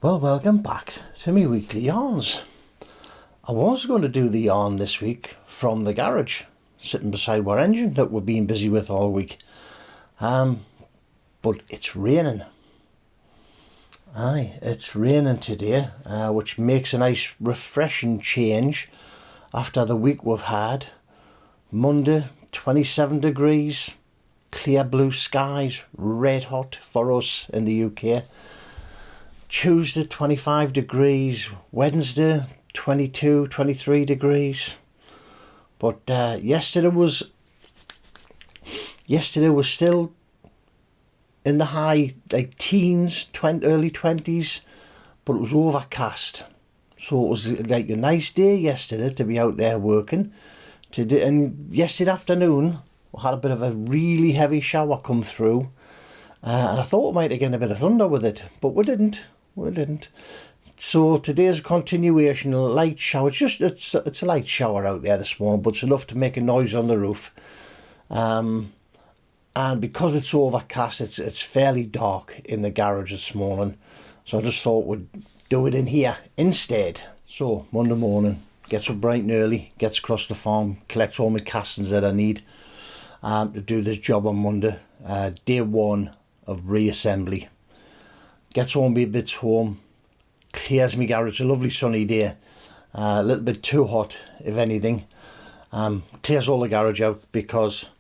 Well, welcome back to my weekly yarns. I was going to do the yarn this week from the garage, sitting beside our engine that we've been busy with all week. But it's raining. Aye, it's raining today, which makes a nice refreshing change after the week we've had. Monday, 27 degrees, clear blue skies, red hot for us in the UK. Tuesday 25 degrees, Wednesday 22, 23 degrees. But yesterday was still in the high teens, early 20s, but it was overcast. So it was like a nice day yesterday to be out there working. And yesterday afternoon we had a bit of a really heavy shower come through, and I thought we might have gotten a bit of thunder with it, but we didn't. So today's a continuation, a light shower. It's a light shower out there this morning, but it's enough to make a noise on the roof. And because it's overcast, it's fairly dark in the garage this morning. So I just thought we'd do it in here instead. So Monday morning, gets up bright and early, gets across the farm, collects all my castings that I need to do this job on Monday. Day one of reassembly. Gets all my bits home, clears my garage. It's a lovely sunny day, a little bit too hot if anything. Clears all the garage out because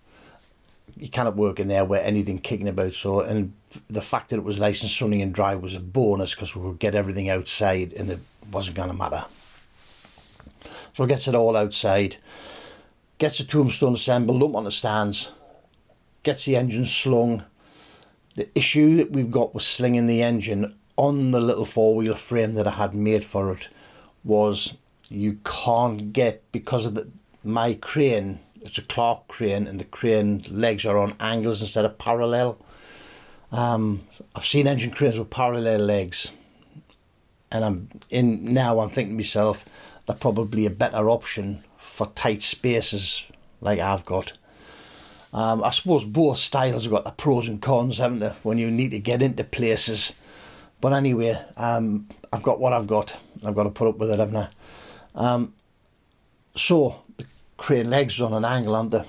you cannot work in there with anything kicking about. So, and the fact that it was nice and sunny and dry was a bonus because we could get everything outside and it wasn't going to matter. So it gets it all outside, gets the tombstone assembled up on the stands, gets the engine slung. The issue that we've got with slinging the engine on the little four-wheel frame that I had made for it was you can't get, because of my crane, it's a Clark crane and the crane legs are on angles instead of parallel. I've seen engine cranes with parallel legs, and I'm thinking to myself, they're probably a better option for tight spaces like I've got. I suppose both styles have got the pros and cons, haven't they, when you need to get into places. But anyway, I've got what I've got. I've got to put up with it, haven't I? So the crane legs are on an angle, aren't they?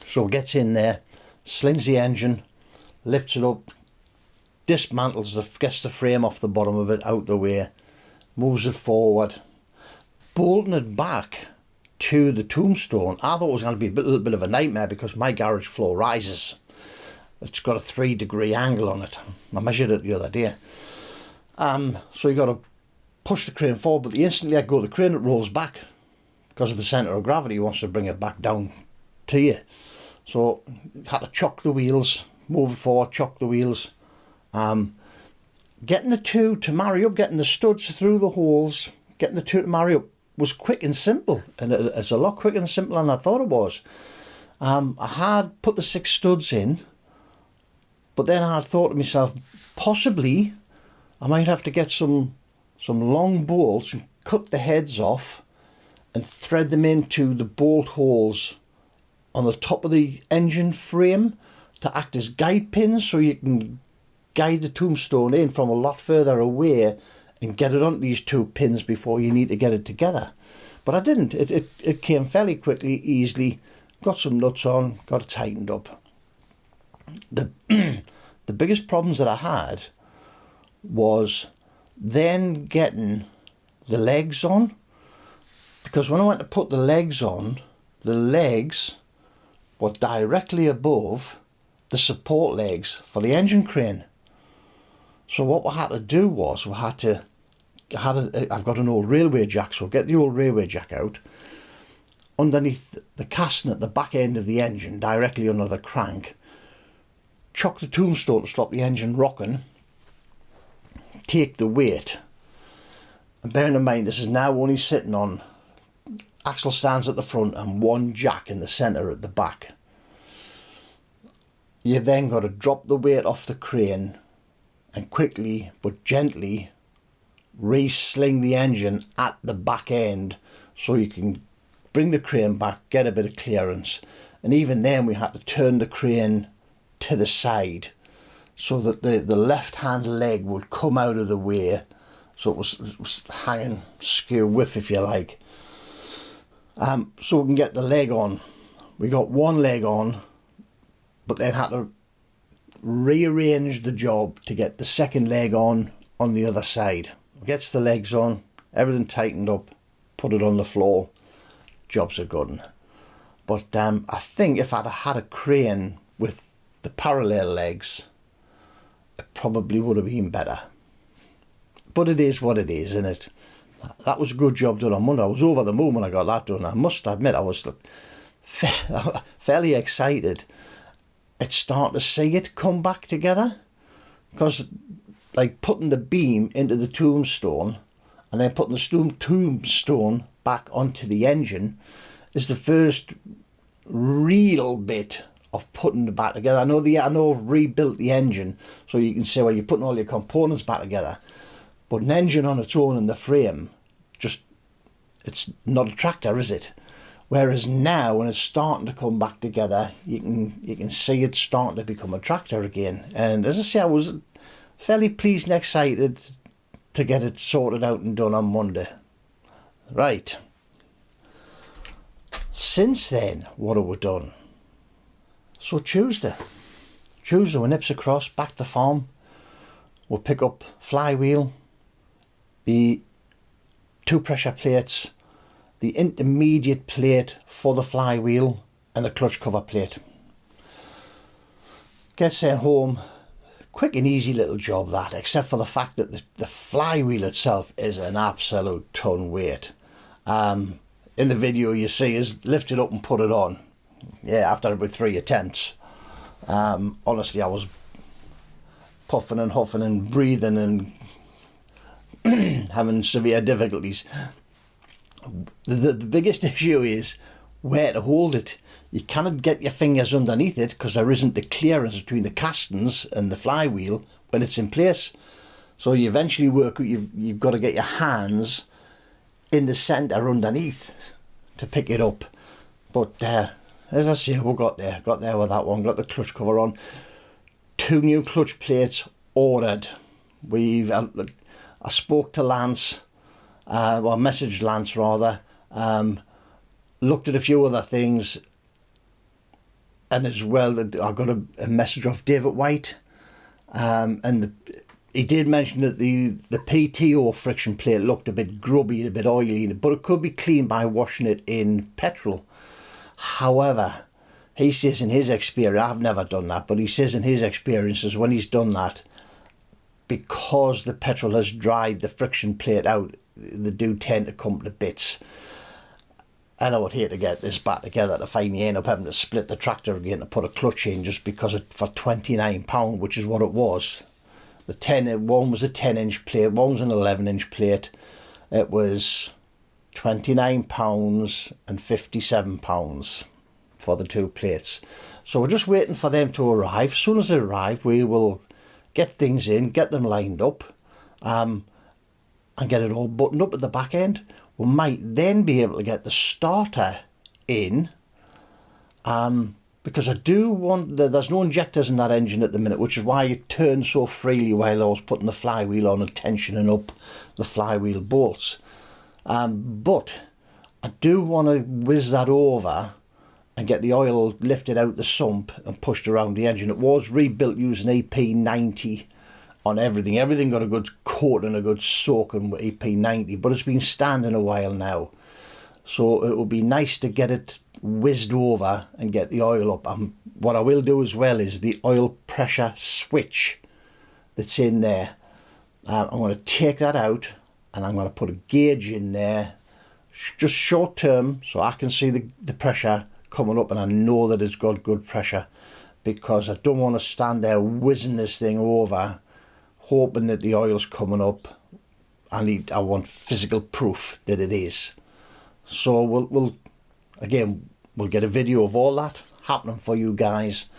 So it gets in there, slings the engine, lifts it up, dismantles gets the frame off the bottom of it out the way, moves it forward, bolting it back to the tombstone. I thought it was going to be a little bit of a nightmare because my garage floor rises. It's got a 3-degree angle on it. I measured it the other day. So you got to push the crane forward, but the instant you let go of the crane, it rolls back because of the centre of gravity. It wants to bring it back down to you. So you had to chock the wheels, move it forward, chock the wheels. Getting the two to marry up, getting the studs through the holes, getting the two to marry up was quick and simple, and it's a lot quicker and simpler than I thought it was. I had put the 6 studs in, but then I had thought to myself, possibly I might have to get some long bolts and cut the heads off and thread them into the bolt holes on the top of the engine frame to act as guide pins, so you can guide the tombstone in from a lot further away and get it onto these 2 pins before you need to get it together. But I didn't. It came fairly quickly, easily. Got some nuts on, got it tightened up. The biggest problems that I had was then getting the legs on, because when I went to put the legs on, the legs were directly above the support legs for the engine crane. So what we had to do was I've got an old railway jack, so get the old railway jack out. Underneath the casting at the back end of the engine, directly under the crank, chock the tombstone to stop the engine rocking, take the weight, and bearing in mind this is now only sitting on axle stands at the front and 1 jack in the centre at the back. You then got to drop the weight off the crane and quickly but gently re-sling the engine at the back end so you can bring the crane back, get a bit of clearance. And even then we had to turn the crane to the side so that the left hand leg would come out of the way, so it was hanging skew with, if you like. So we can get the leg on. We got one leg on, but then had to rearrange the job to get the second leg on the other side. Gets the legs on, everything tightened up, put it on the floor, job's a good one. But I think if I'd had a crane with the parallel legs, it probably would have been better. But it is what it is, isn't it? That was a good job done on Monday. I was over the moon when I got that done. I must admit, I was fairly excited. It's starting to see it come back together, because like putting the beam into the tombstone and then putting the tombstone back onto the engine is the first real bit of putting it back together. I know rebuilt the engine, so you can say, well, you're putting all your components back together, but an engine on its own and the frame, it's not a tractor, is it? Whereas now, when it's starting to come back together, you can see it's starting to become a tractor again. And as I say, I was fairly pleased and excited to get it sorted out and done on Monday. Right. Since then, what have we done? So Tuesday we nips across, back to the farm. We'll pick up flywheel, the 2 pressure plates, the intermediate plate for the flywheel, and the clutch cover plate. Get sent home. Quick and easy little job that, except for the fact that the flywheel itself is an absolute ton weight. In the video you see is lift it up and put it on. Yeah, after about 3 attempts. Honestly, I was puffing and huffing and breathing and having severe difficulties. The biggest issue is where to hold it. You cannot get your fingers underneath it because there isn't the clearance between the castings and the flywheel when it's in place. So you eventually work out you've got to get your hands in the centre underneath to pick it up. But as I say, we got there with that one. Got the clutch cover on. 2 new clutch plates ordered. I spoke to Lance. Messaged Lance rather, looked at a few other things, and as well I got a message off David White, and he did mention that the PTO friction plate looked a bit grubby and a bit oily, but it could be cleaned by washing it in petrol. However, he says in his experience, I've never done that, but he says in his experiences when he's done that, because the petrol has dried the friction plate out, they do tend to come to bits. And I would hate to get this back together to find you end up having to split the tractor again to put a clutch in just because for £29, which is what it was. One was a 10-inch plate, one was an 11-inch plate. It was £29 and £57 for the 2 plates. So we're just waiting for them to arrive. As soon as they arrive, we will get things in, get them lined up, and get it all buttoned up at the back end. We might then be able to get the starter in, because I do want, there's no injectors in that engine at the minute, which is why it turned so freely while I was putting the flywheel on and tensioning up the flywheel bolts. But I do want to whiz that over and get the oil lifted out the sump and pushed around the engine. It was rebuilt using EP90 on everything. Everything got a good coat and a good soaking with EP90, but it's been standing a while now. So it would be nice to get it whizzed over and get the oil up. What I will do as well is the oil pressure switch that's in there. I'm going to take that out and I'm going to put a gauge in there, just short term, so I can see the pressure coming up and I know that it's got good pressure, because I don't want to stand there whizzing this thing over hoping that the oil's coming up. I want physical proof that it is. So we'll get a video of all that happening for you guys,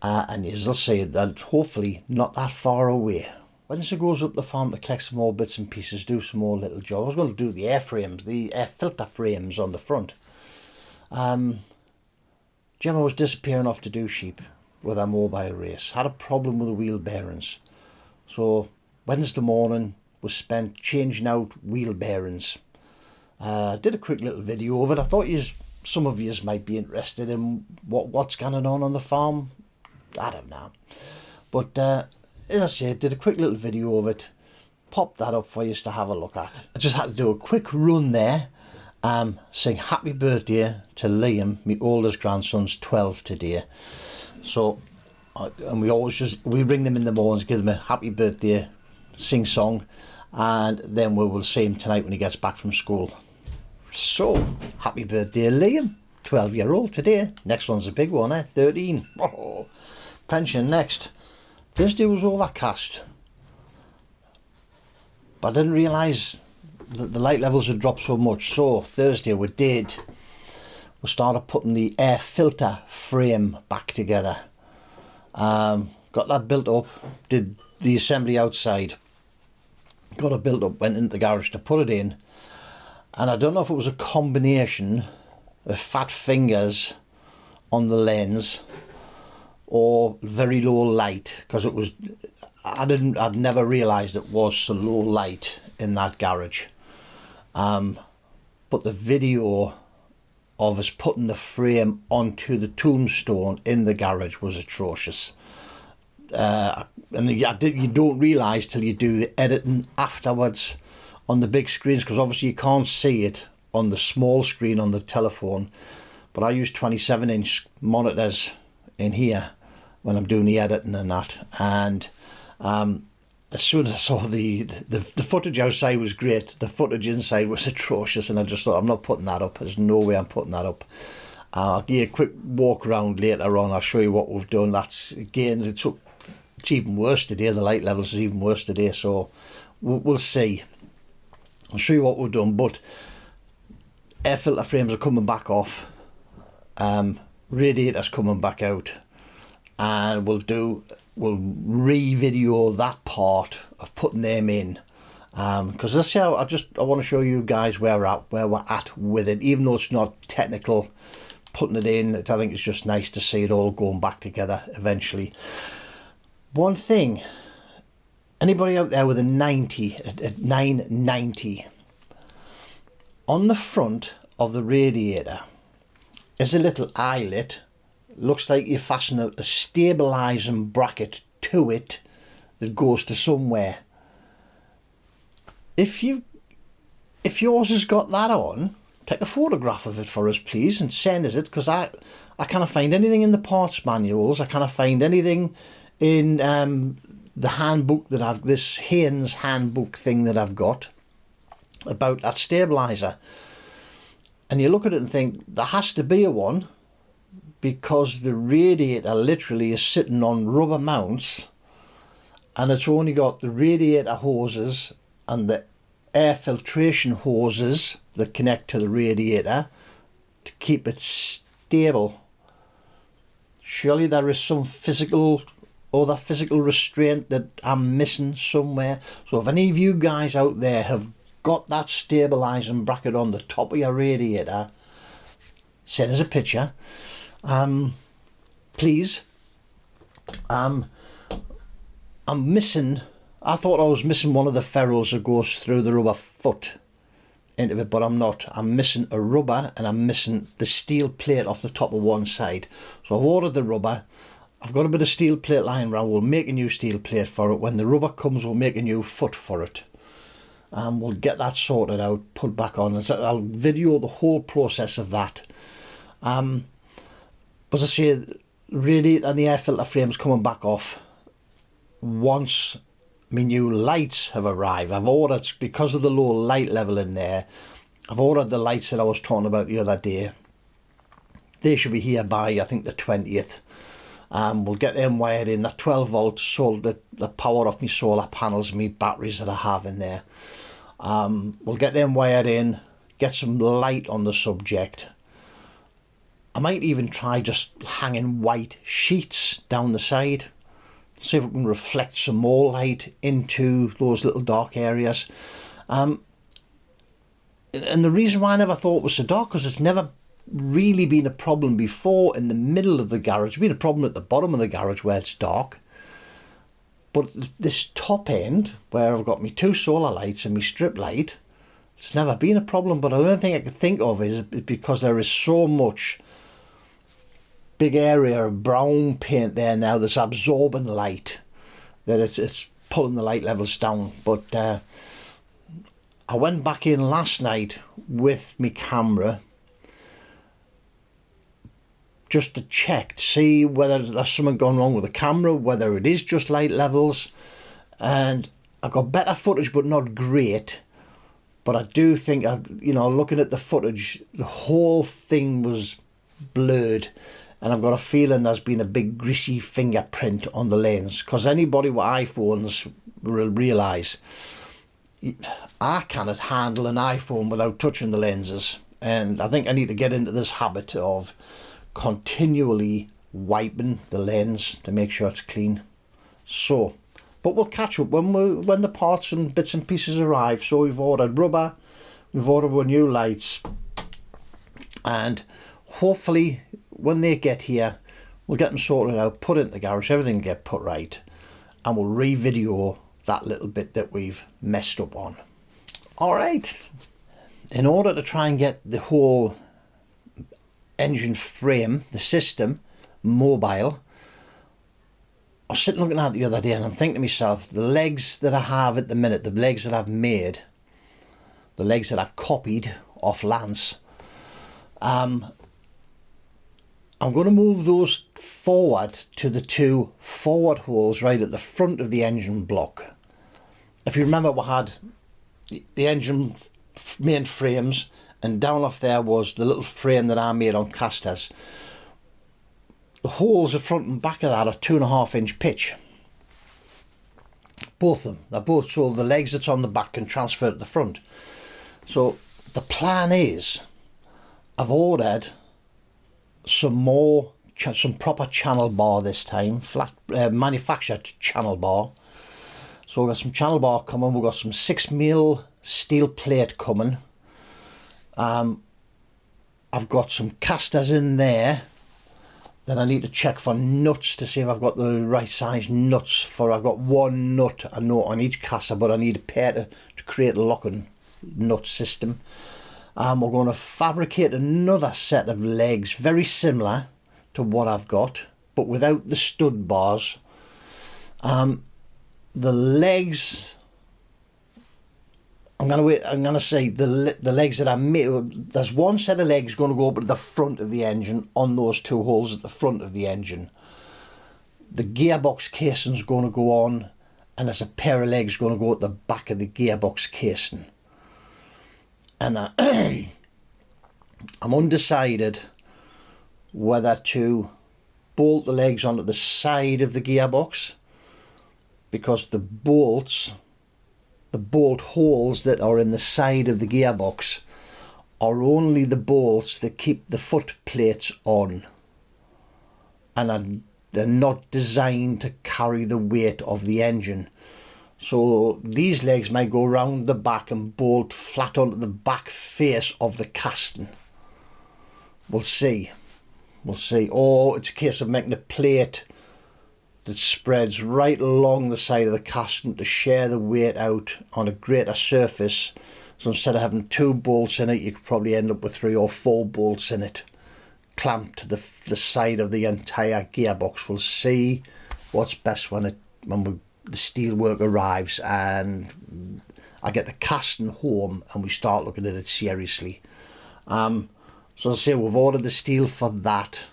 and as I say, that hopefully not that far away. Wednesday goes up the farm to collect some more bits and pieces, do some more little jobs. I was going to do the air frames, the air filter frames on the front. Gemma was disappearing off to do sheep. with a mobile race. Had a problem with the wheel bearings. So Wednesday morning was spent changing out wheel bearings. Did a quick little video of it. I thought some of you might be interested in what's going on the farm. I don't know. But as I said, did a quick little video of it. Popped that up for you to have a look at. I just had to do a quick run there. Sing happy birthday to Liam, my oldest grandson's 12 today. So, and we ring them in the mornings, give them a happy birthday, sing song, and then we will see him tonight when he gets back from school. So, happy birthday Liam, 12-year-old today. Next one's a big one, 13. Oh, pension next. Thursday was overcast, but I didn't realise that the light levels had dropped so much. So Thursday we started putting the air filter frame back together. Got that built up, did the assembly outside, got it built up, went into the garage to put it in, and I don't know if it was a combination of fat fingers on the lens or very low light, because I'd never realised it was so low light in that garage. But the video of us putting the frame onto the tombstone in the garage was atrocious. And you don't realise till you do the editing afterwards on the big screens, because obviously you can't see it on the small screen on the telephone. But I use 27-inch monitors in here when I'm doing the editing and that. And as soon as I saw the footage outside was great, the footage inside was atrocious, and I just thought, I'm not putting that up. There's no way I'm putting that up. I'll give you a quick walk around later on. I'll show you what we've done. That's, again, it's even worse today. The light levels is even worse today, so we'll see. I'll show you what we've done. But air filter frames are coming back off. Radiator's coming back out. And we'll re-video that part of putting them in, because that's how I want to show you guys where we're at with it, even though it's not technical. Putting it in, I think it's just nice to see it all going back together eventually. One thing, anybody out there with a 990, on the front of the radiator is a little eyelet. Looks like you fasten a stabilising bracket to it that goes to somewhere. If yours has got that on, take a photograph of it for us, please, and send us it, because I can't find anything in the parts manuals. I can't find anything in the handbook that this Haugen's handbook thing that I've got about that stabiliser. And you look at it and think, there has to be a one, because the radiator literally is sitting on rubber mounts, and it's only got the radiator hoses and the air filtration hoses that connect to the radiator to keep it stable. Surely there is some physical restraint that I'm missing somewhere. So if any of you guys out there have got that stabilising bracket on the top of your radiator, send us a picture. Please. I'm missing, I thought I was missing one of the ferrules that goes through the rubber foot into it, but I'm not. I'm missing a rubber, and I'm missing the steel plate off the top of one side. So I've ordered the rubber. I've got a bit of steel plate lying around. We'll make a new steel plate for it. When the rubber comes, we'll make a new foot for it. We'll get that sorted out, put back on. I'll video the whole process of that. But I say, radiator and the air filter frame's coming back off once my new lights have arrived. I've ordered, because of the low light level in there, I've ordered the lights that I was talking about the other day. They should be here by, I think, the 20th. We'll get them wired in. That 12 volt solar, the power off my solar panels and my batteries that I have in there. We'll get them wired in, get some light on the subject. I might even try just hanging white sheets down the side, see if we can reflect some more light into those little dark areas. And the reason why I never thought it was so dark, because it's never really been a problem before in the middle of the garage. It's been a problem at the bottom of the garage where it's dark. But this top end, where I've got my 2 solar lights and my strip light, it's never been a problem. But the only thing I can think of is because there is so much big area of brown paint there now that's absorbing light, that it's pulling the light levels down. But I went back in last night with my camera just to check to see whether there's something gone wrong with the camera, whether it is just light levels, and I got better footage but not great. But I do think, looking at the footage, the whole thing was blurred, and I've got a feeling there's been a big greasy fingerprint on the lens, because anybody with iPhones will realise I cannot handle an iPhone without touching the lenses, and I think I need to get into this habit of continually wiping the lens to make sure it's clean. So, but we'll catch up when the parts and bits and pieces arrive. So we've ordered rubber, we've ordered our new lights, and hopefully when they get here we'll get them sorted out, put it in the garage, everything will get put right, and we'll re-video that little bit that we've messed up on. Alright, in order to try and get the whole engine frame, the system, mobile, I was sitting looking at it the other day and I'm thinking to myself, the legs that I have at the minute, the legs that I've made, the legs that I've copied off Lance, I'm going to move those forward to the 2 forward holes right at the front of the engine block. If you remember, we had the engine main frames, and down off there was the little frame that I made on casters. The holes at front and back of that are 2.5-inch pitch. Both of them. They're both, so the legs that's on the back can transfer to the front. So the plan is, I've ordered some proper channel bar this time, manufactured channel bar. So we've got some channel bar coming, we've got some 6mm steel plate coming. I've got some casters in there that I need to check for nuts to see if I've got the right size nuts for. I've got 1 nut, I know, on each caster, but I need a pair to create a locking nut system. We're going to fabricate another set of legs very similar to what I've got, but without the stud bars. The legs, I'm gonna say the legs that I made, there's one set of legs going to go up at the front of the engine on those 2 holes at the front of the engine. The gearbox casing's going to go on, and there's a pair of legs going to go at the back of the gearbox casing. And I'm undecided whether to bolt the legs onto the side of the gearbox, because the bolt holes that are in the side of the gearbox are only the bolts that keep the foot plates on, and they're not designed to carry the weight of the engine. So these legs might go round the back and bolt flat onto the back face of the casting. We'll see. Or it's a case of making a plate that spreads right along the side of the casting to share the weight out on a greater surface. So instead of having 2 bolts in it, you could probably end up with 3 or 4 bolts in it, clamped to the side of the entire gearbox. We'll see what's best when the steel work arrives and I get the casting home and we start looking at it seriously. So I'll say we've ordered the steel for that.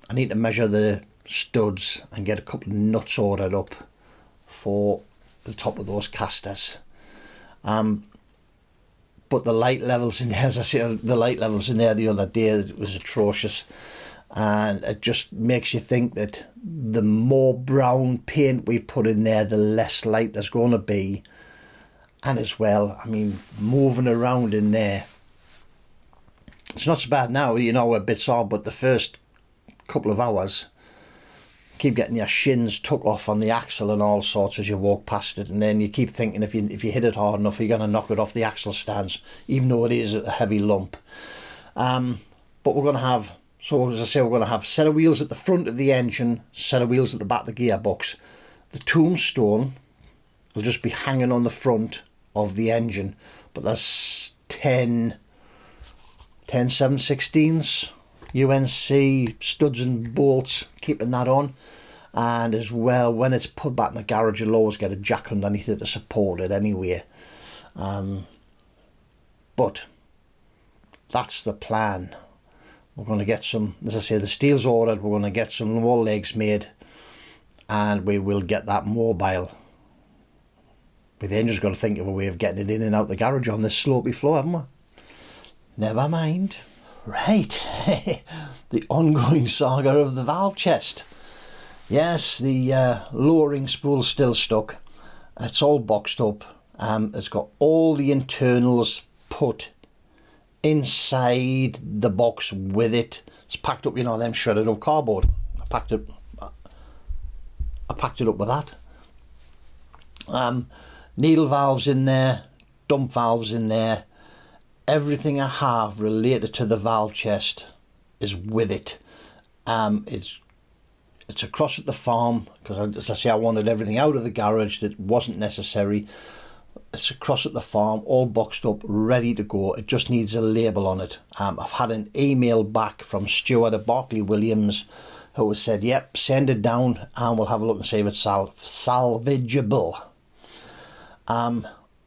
I need to measure the studs and get a couple of nuts ordered up for the top of those casters. But the light levels in there, as I said, the light levels in there the other day, it was atrocious, and it just makes you think that the more brown paint we put in there, the less light there's going to be. And as well, I mean, moving around in there, it's not so bad now, you know where bits are, but the first couple of hours keep getting your shins took off on the axle and all sorts as you walk past it, and then you keep thinking if you hit it hard enough you're going to knock it off the axle stands, even though it is a heavy lump. But But we're going to have, so as I say, we're going to have a set of wheels at the front of the engine, set of wheels at the back of the gearbox. The tombstone will just be hanging on the front of the engine, but there's 10 7/16s UNC studs and bolts keeping that on. And as well, when it's put back in the garage, you'll always get a jack underneath it to support it anyway. But that's the plan. We're going to get some, as I say, the steel's ordered. We're going to get some wall legs made, and we will get that mobile. But the engine's got to think of a way of getting it in and out the garage on this slopey floor, haven't we? Never mind. Right, the ongoing saga of the valve chest. Yes, the lowering spool's still stuck. It's all boxed up. It's got all the internals put inside the box with it. It's packed up, you know, them shredded up cardboard. I packed it up with that. Needle valves in there, dump valves in there. Everything I have related to the valve chest is with it. It's across at the farm, because as I say, I wanted everything out of the garage that wasn't necessary. It's across at the farm, all boxed up, ready to go. It just needs a label on it. I've had an email back from Stuart at Barclay Williams, who has said, yep, send it down and we'll have a look and see if it's salvageable.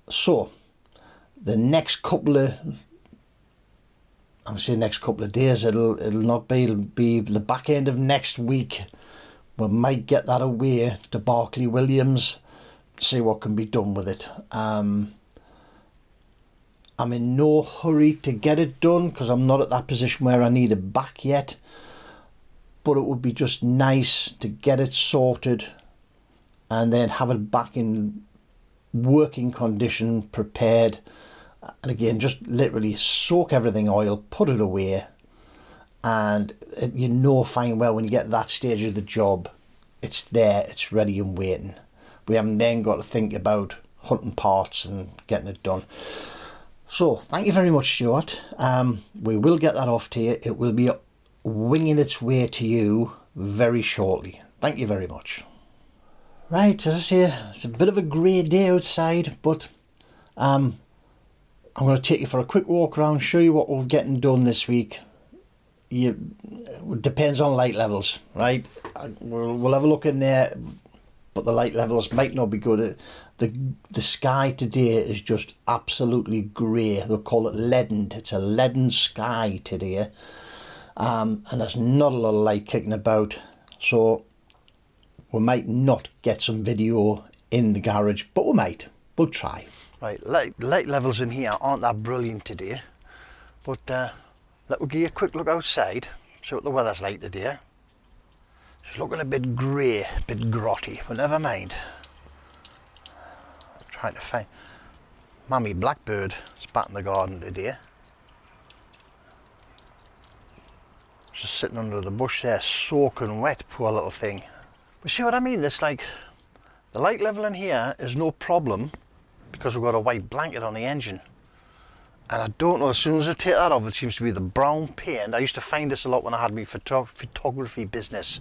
So the next couple of, I'm saying next couple of days, it'll be the back end of next week. We might get that away to Barclay Williams, see what can be done with it. I'm in no hurry to get it done because I'm not at that position where I need it back yet, but it would be just nice to get it sorted and then have it back in working condition, prepared, and again just literally soak everything oil, put it away, and you know fine well when you get to that stage of the job, it's there, it's ready and waiting. We haven't then got to think about hunting parts and getting it done. So thank you very much, Stuart. We will get that off to you. It will be winging its way to you very shortly. Thank you very much. Right, as I say, it's a bit of a grey day outside, but I'm going to take you for a quick walk around, show you what we're getting done this week. It depends on light levels, right? We'll have a look in there, but the light levels might not be good. The sky today is just absolutely grey. They'll call it leadened. It's a leaden sky today, and there's not a lot of light kicking about, so we might not get some video in the garage, but we might. We'll try. Right, light levels in here aren't that brilliant today, but let me give you a quick look outside, see what the weather's like today. It's looking a bit grey, a bit grotty, but never mind. I'm trying to find Mammy Blackbird is back in the garden today. Just sitting under the bush there, soaking wet, poor little thing. But see what I mean? It's like the light level in here is no problem because we've got a white blanket on the engine. And I don't know, as soon as I take that off, it seems to be the brown paint. I used to find this a lot when I had my photography business.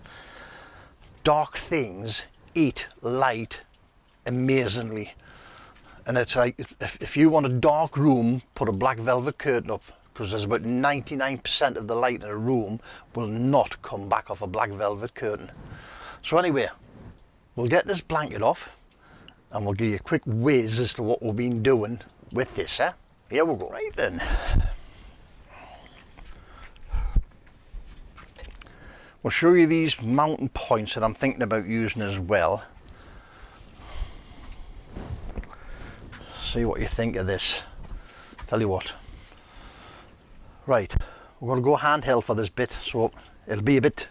Dark things eat light amazingly. And it's like, if you want a dark room, put a black velvet curtain up, because there's about 99% of the light in a room will not come back off a black velvet curtain. So anyway, we'll get this blanket off and we'll give you a quick whiz as to what we've been doing with this, eh? Here we go. Right then. We'll show you these mounting points that I'm thinking about using as well. See what you think of this. Tell you what. Right, we're going to go handheld for this bit, so it'll be a bit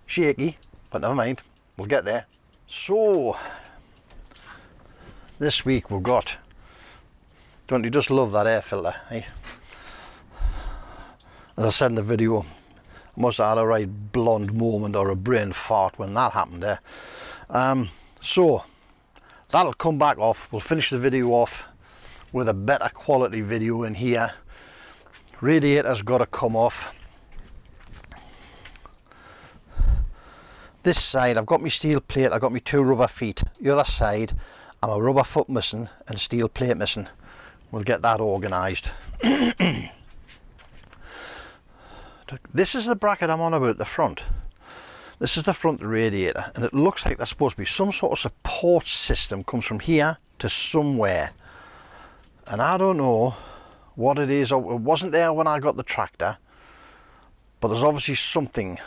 shaky, but never mind, we'll get there. So, this week we've got, don't you just love that air filter, eh? As I said in the video, I must have had a right blonde moment or a brain fart when that happened there. So, that'll come back off. We'll finish the video off with a better quality video in here. Radiator's got to come off. This side I've got my steel plate, I've got my 2 rubber feet. The other side I'm a rubber foot missing and steel plate missing. We'll get that organised. This is the bracket I'm on about at the front. This is the front radiator, and it looks like there's supposed to be some sort of support system comes from here to somewhere. And I don't know what it is. It wasn't there when I got the tractor, but there's obviously something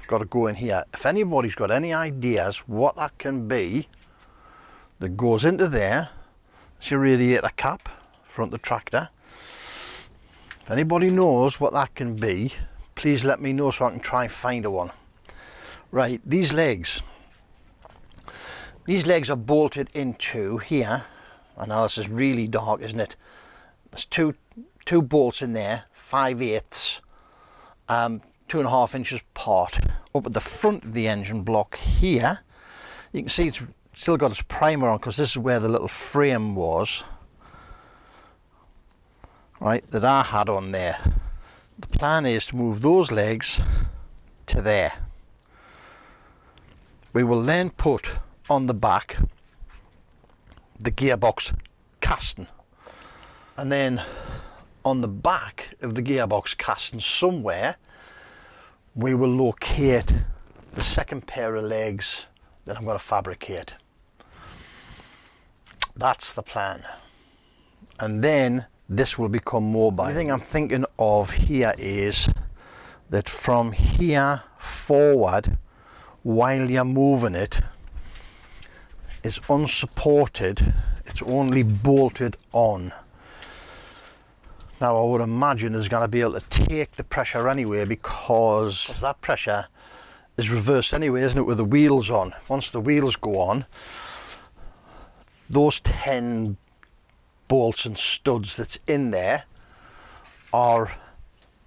got to go in here. If anybody's got any ideas what that can be that goes into there, it's your radiator cap, front of the tractor. If anybody knows what that can be, please let me know so I can try and find a one. Right, these legs are bolted into here. I know this is really dark, isn't it? There's two bolts in there, 5/8, 2.5 inches apart. Up at the front of the engine block here, you can see it's still got its primer on, because this is where the little frame was, right, that I had on there. The plan is to move those legs to there. We will then put on the back the gearbox casting, and then on the back of the gearbox casting somewhere we will locate the second pair of legs that I'm going to fabricate. That's the plan, and then this will become mobile. The thing I'm thinking of here is that from here forward, while you're moving it, is unsupported, it's only bolted on. Now I would imagine it's going to be able to take the pressure anyway, because that pressure is reversed anyway, isn't it, with the wheels on. Once the wheels go on, those 10 bolts and studs that's in there are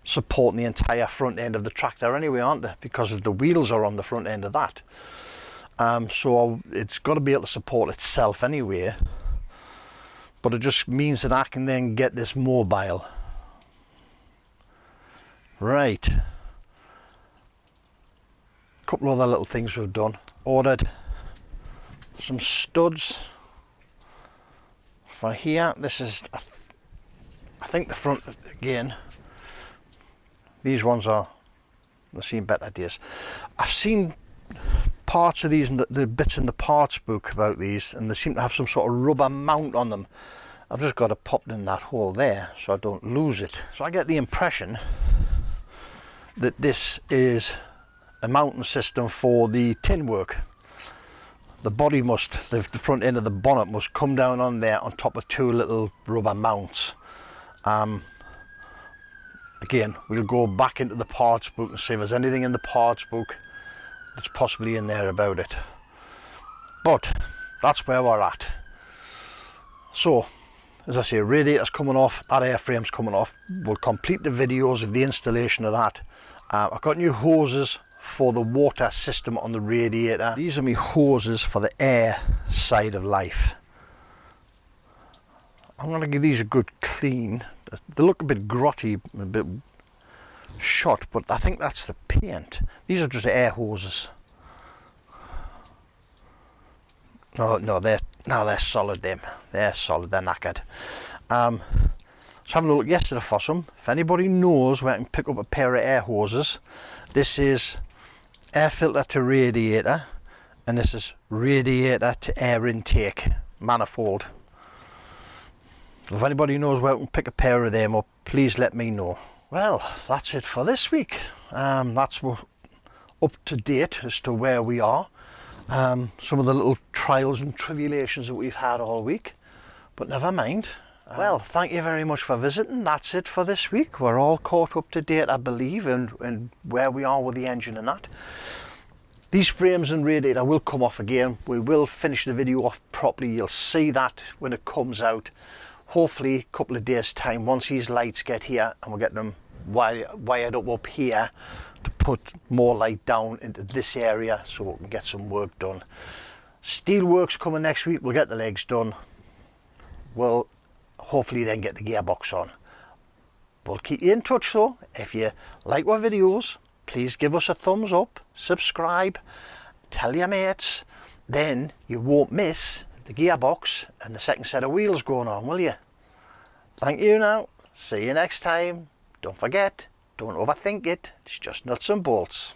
supporting the entire front end of the tractor anyway, aren't they, because the wheels are on the front end of that. So it's got to be able to support itself anyway, but it just means that I can then get this mobile. Right, a couple other little things we've done. Ordered some studs for here. This is, I think the front again, these ones are, I've seen better days. I've seen parts of these and the bits in the parts book about these, and they seem to have some sort of rubber mount on them. I've just got to pop it in that hole there so I don't lose it. So I get the impression that this is a mounting system for the tin work. The body must, the front end of the bonnet must come down on there on top of 2 little rubber mounts. Again, we'll go back into the parts book and see if there's anything in the parts book that's possibly in there about it. But that's where we're at. So, as I say, radiator's coming off, that airframe's coming off. We'll complete the videos of the installation of that. I've got new hoses for the water system on the radiator. These are my hoses for the air side of life. I'm going to give these a good clean. They look a bit grotty, a bit shot, but I think that's the paint. These are just air hoses. No, they're solid. They're solid. They're knackered. So having a look yesterday for some. If anybody knows where I can pick up a pair of air hoses, this is air filter to radiator, and this is radiator to air intake manifold. If anybody knows where I can pick a pair of them up, please let me know. Well, that's it for this week. That's up to date as to where we are. Some of the little trials and tribulations that we've had all week, but never mind. Well, thank you very much for visiting. That's it for this week. We're all caught up to date, I believe, and where we are with the engine and that. These frames and radiator will come off again. We will finish the video off properly. You'll see that when it comes out. Hopefully a couple of days time, once these lights get here, and we'll get them wired up here to put more light down into this area so we can get some work done. Steel work's coming next week. We'll get the legs done. We'll hopefully then get the gearbox on. We'll keep you in touch though. If you like our videos, please give us a thumbs up, subscribe, tell your mates, then you won't miss the gearbox and the second set of wheels going on, will you? Thank you now, see you next time. Don't forget, don't overthink it, it's just nuts and bolts.